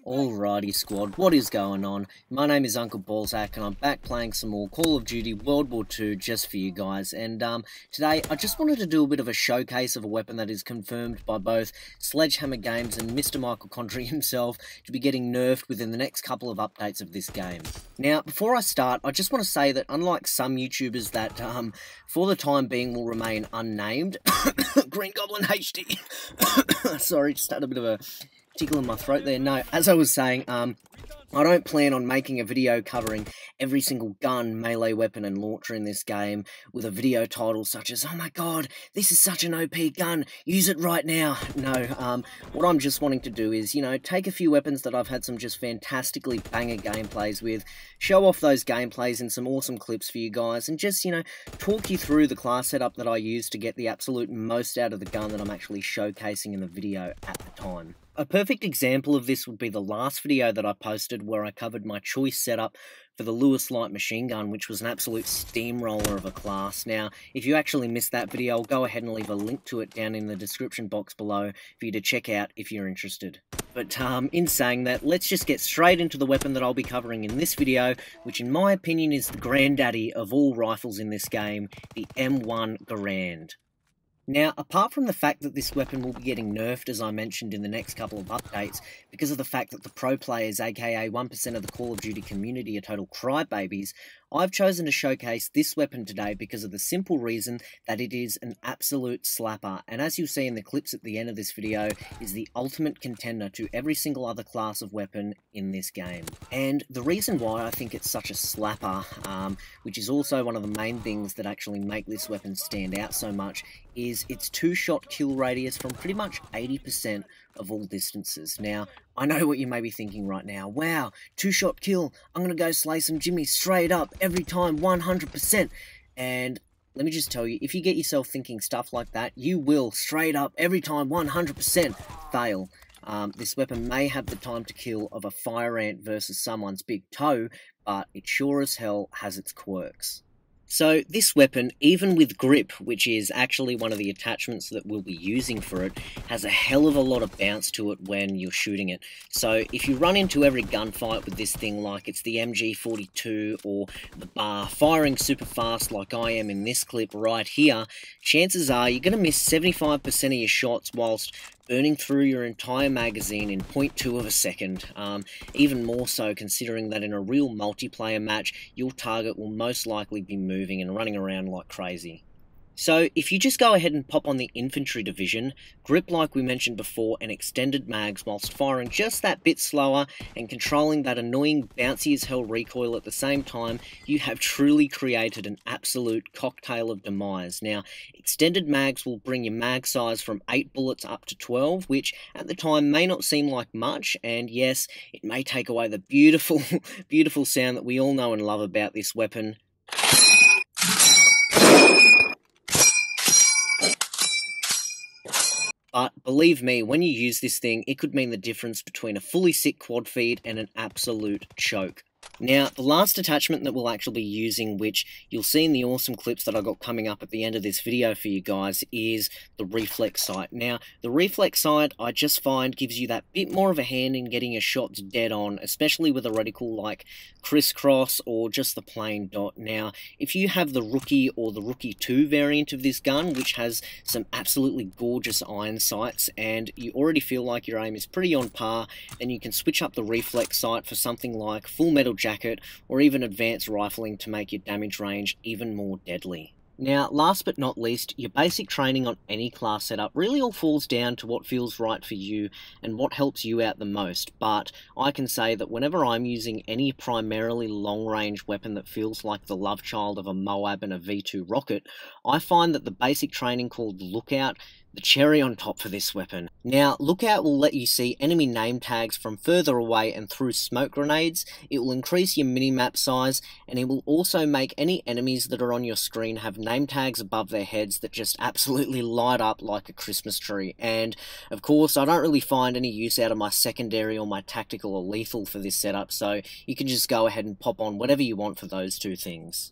Alrighty squad, what is going on? My name is Uncle Balzac and I'm back playing some more Call of Duty World War II just for you guys. And today I just wanted to do a bit of a showcase of a weapon that is confirmed by both Sledgehammer Games and Mr. Michael Condrey himself to be getting nerfed within the next couple of updates of this game. Now, before I start, I just want to say that unlike some YouTubers that for the time being will remain unnamed, Green Goblin HD, sorry, just had a bit of a tickle in my throat there. No, as I was saying, I don't plan on making a video covering every single gun, melee weapon and launcher in this game with a video title such as, oh my god, this is such an OP gun, use it right now. No, what I'm just wanting to do is, you know, take a few weapons that I've had some just fantastically banger gameplays with, show off those gameplays in some awesome clips for you guys, and just, you know, talk you through the class setup that I use to get the absolute most out of the gun that I'm actually showcasing in the video at the time. A perfect example of this would be the last video that I posted where I covered my choice setup for the Lewis Light Machine Gun, which was an absolute steamroller of a class. Now, if you actually missed that video, I'll go ahead and leave a link to it down in the description box below for you to check out if you're interested. But in saying that, let's just get straight into the weapon that I'll be covering in this video, which in my opinion is the granddaddy of all rifles in this game, the M1 Garand. Now, apart from the fact that this weapon will be getting nerfed, as I mentioned in the next couple of updates, because of the fact that the pro players, aka 1% of the Call of Duty community, are total crybabies, I've chosen to showcase this weapon today because of the simple reason that it is an absolute slapper, and as you'll see in the clips at the end of this video, is the ultimate contender to every single other class of weapon in this game. And the reason why I think it's such a slapper, which is also one of the main things that actually make this weapon stand out so much, is its 2-shot kill radius from pretty much 80% of all distances. Now, I know what you may be thinking right now. Wow, 2-shot kill, I'm gonna go slay some Jimmy straight up, every time, 100%. And let me just tell you, if you get yourself thinking stuff like that, you will, straight up, every time, 100% fail. This weapon may have the time to kill of a fire ant versus someone's big toe, but it sure as hell has its quirks. So this weapon, even with grip, which is actually one of the attachments that we'll be using for it, has a hell of a lot of bounce to it when you're shooting it. So if you run into every gunfight with this thing like it's the MG42 or the bar firing super fast like I am in this clip right here, chances are you're going to miss 75% of your shots whilst burning through your entire magazine in 0.2 of a second, even more so considering that in a real multiplayer match, your target will most likely be moving and running around like crazy. So if you just go ahead and pop on the infantry division, grip like we mentioned before and extended mags whilst firing just that bit slower and controlling that annoying bouncy as hell recoil at the same time, you have truly created an absolute cocktail of demise. Now, extended mags will bring your mag size from 8 bullets up to 12, which at the time may not seem like much, and yes, it may take away the beautiful, beautiful sound that we all know and love about this weapon. But believe me, when you use this thing, it could mean the difference between a fully sick quad feed and an absolute choke. Now, the last attachment that we'll actually be using, which you'll see in the awesome clips that I got coming up at the end of this video for you guys, is the reflex sight. Now, the reflex sight, I just find, gives you that bit more of a hand in getting your shots dead on, especially with a reticle like crisscross or just the plain dot. Now, if you have the Rookie or the Rookie 2 variant of this gun, which has some absolutely gorgeous iron sights, and you already feel like your aim is pretty on par, then you can switch up the reflex sight for something like Full Metal Jacket or even advanced rifling to make your damage range even more deadly. Now, last but not least, your basic training on any class setup really all falls down to what feels right for you and what helps you out the most, but I can say that whenever I'm using any primarily long-range weapon that feels like the love child of a Moab and a V2 rocket, I find that the basic training called Lookout, the cherry on top for this weapon. Now, Lookout will let you see enemy name tags from further away and through smoke grenades, it will increase your minimap size, and it will also make any enemies that are on your screen have name tags above their heads that just absolutely light up like a Christmas tree. And, of course, I don't really find any use out of my secondary or my tactical or lethal for this setup, so you can just go ahead and pop on whatever you want for those two things.